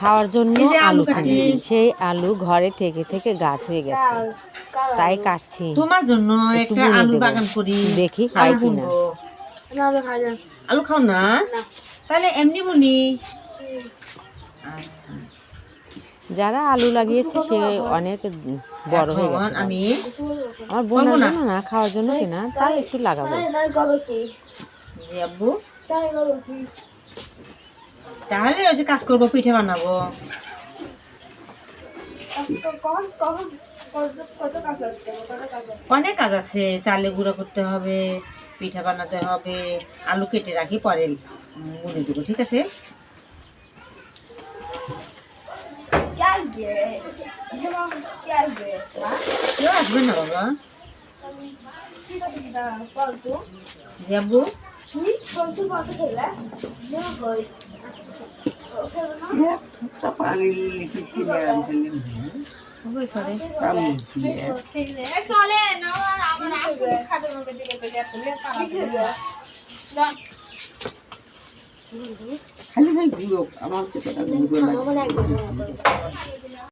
খাওয়ার জন্য আলু কিনে সেই আলু ঘরে থেকে থেকে গাছ হয়ে গেছে, তাই কাটছি তোমার জন্য একটু একটা বুনে আলু দেবো, বাগান করি। দেখি হয় কিনা। আলু খাও না, তাহলে এমনি বুনি। আচ্ছা, যারা আলু লাগিয়েছে সে অনেক বড় হয়ে গেছে। আমি আমার বোনার জন্য না, খাওয়ার জন্য কিনা, তাও একটু লাগাবো। জি আব্বু, তাহলে ওই যে কাজ করবো, পিঠে বানাবো। অনেক কাজ আছে, চালে গুঁড়ো করতে হবে, পিঠা বানাতে হবে, আলু কেটে রাখি, পরে গুঁড়ে দেবো, ঠিক আছে? কেউ আসবে না বাবা। জি আব্বু, খালি ভাই ঘুরো আমার